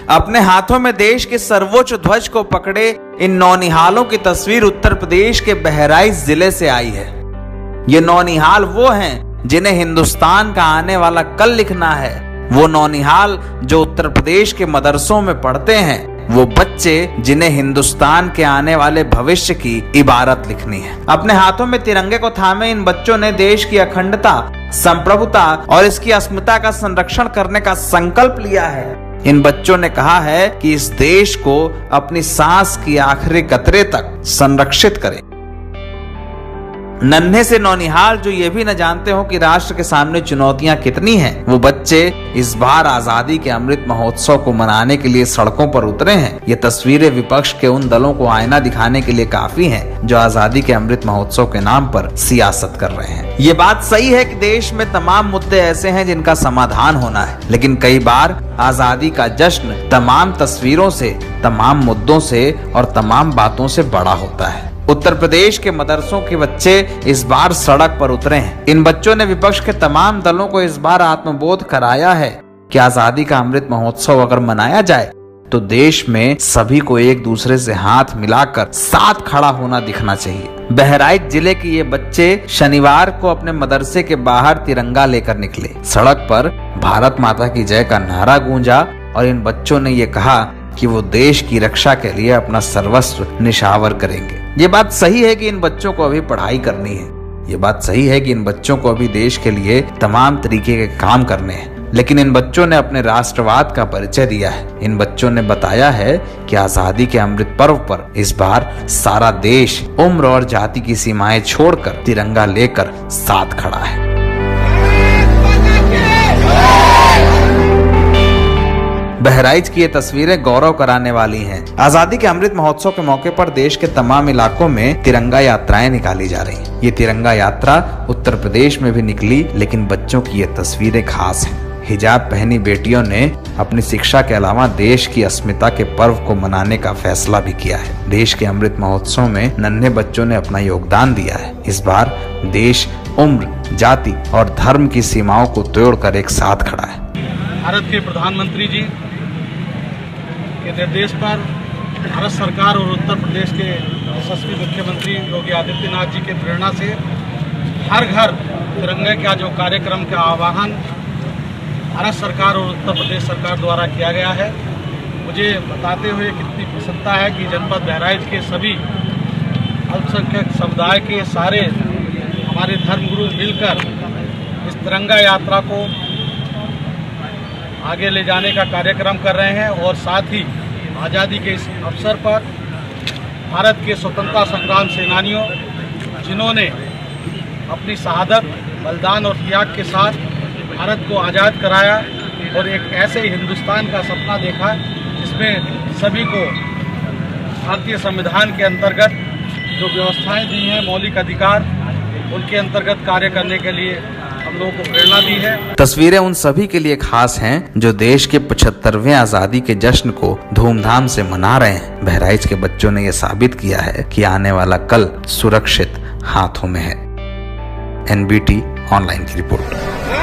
अपने हाथों में देश के सर्वोच्च ध्वज को पकड़े इन नौनिहालों की तस्वीर उत्तर प्रदेश के बहराइच जिले से आई है। ये नौनिहाल वो हैं जिन्हें हिंदुस्तान का आने वाला कल लिखना है। वो नौनिहाल जो उत्तर प्रदेश के मदरसों में पढ़ते हैं। वो बच्चे जिन्हें हिंदुस्तान के आने वाले भविष्य की इबारत लिखनी है। अपने हाथों में तिरंगे को थामे इन बच्चों ने देश की अखंडता, संप्रभुता और इसकी अस्मिता का संरक्षण करने का संकल्प लिया है। इन बच्चों ने कहा है कि इस देश को अपनी सांस की आखिरी कतरे तक संरक्षित करें। नन्हे से नौनिहाल जो ये भी न जानते हो कि राष्ट्र के सामने चुनौतियां कितनी हैं, वो बच्चे इस बार आजादी के अमृत महोत्सव को मनाने के लिए सड़कों पर उतरे हैं। ये तस्वीरें विपक्ष के उन दलों को आईना दिखाने के लिए काफी हैं जो आजादी के अमृत महोत्सव के नाम पर सियासत कर रहे हैं। ये बात सही है कि देश में तमाम मुद्दे ऐसे हैं जिनका समाधान होना है, लेकिन कई बार आजादी का जश्न तमाम तस्वीरों से, तमाम मुद्दों से और तमाम बातों से बड़ा होता है। उत्तर प्रदेश के मदरसों के बच्चे इस बार सड़क पर उतरे हैं। इन बच्चों ने विपक्ष के तमाम दलों को इस बार आत्मबोध कराया है कि आजादी का अमृत महोत्सव अगर मनाया जाए तो देश में सभी को एक दूसरे से हाथ मिलाकर साथ खड़ा होना दिखना चाहिए। बहराइच जिले के ये बच्चे शनिवार को अपने मदरसे के बाहर तिरंगा लेकर निकले। सड़क पर भारत माता की जय का नारा गूंजा और इन बच्चों ने ये कहा कि वो देश की रक्षा के लिए अपना सर्वस्व निछावर करेंगे। ये बात सही है कि इन बच्चों को अभी पढ़ाई करनी है। ये बात सही है कि इन बच्चों को अभी देश के लिए तमाम तरीके के काम करने हैं, लेकिन इन बच्चों ने अपने राष्ट्रवाद का परिचय दिया है। इन बच्चों ने बताया है कि आजादी के अमृत पर्व पर इस बार सारा देश उम्र और जाति की सीमाएं छोड़कर तिरंगा लेकर साथ खड़ा है। बहराइच की ये तस्वीरें गौरव कराने वाली हैं। आजादी के अमृत महोत्सव के मौके पर देश के तमाम इलाकों में तिरंगा यात्राएं निकाली जा रही हैं। ये तिरंगा यात्रा उत्तर प्रदेश में भी निकली, लेकिन बच्चों की ये तस्वीरें खास हैं। हिजाब पहनी बेटियों ने अपनी शिक्षा के अलावा देश की अस्मिता के पर्व को मनाने का फैसला भी किया है। देश के अमृत महोत्सव में नन्हे बच्चों ने अपना योगदान दिया है। इस बार देश उम्र, जाति और धर्म की सीमाओं को तोड़कर एक साथ खड़ा है। भारत के प्रधानमंत्री जी के निर्देश पर भारत सरकार और उत्तर प्रदेश के यशस्वी मुख्यमंत्री योगी आदित्यनाथ जी के प्रेरणा से हर घर तिरंगे का जो कार्यक्रम का आह्वान भारत सरकार और उत्तर प्रदेश सरकार द्वारा किया गया है, मुझे बताते हुए कितनी प्रसन्नता है कि जनपद बहराइच के सभी अल्पसंख्यक समुदाय के सारे हमारे धर्मगुरु मिलकर इस तिरंगा यात्रा को आगे ले जाने का कार्यक्रम कर रहे हैं और साथ ही आज़ादी के इस अवसर पर भारत के स्वतंत्रता संग्राम सेनानियों जिन्होंने अपनी शहादत, बलिदान और त्याग के साथ भारत को आज़ाद कराया और एक ऐसे हिंदुस्तान का सपना देखा जिसमें सभी को भारतीय संविधान के अंतर्गत जो व्यवस्थाएं दी हैं, मौलिक अधिकार, उनके अंतर्गत कार्य करने के लिए हम लोगों को प्रेरणा दी है। तस्वीरें उन सभी के लिए खास हैं जो देश के 75वें आजादी के जश्न को धूमधाम से मना रहे हैं। बहराइच के बच्चों ने यह साबित किया है कि आने वाला कल सुरक्षित हाथों में है। NBT ऑनलाइन की रिपोर्ट।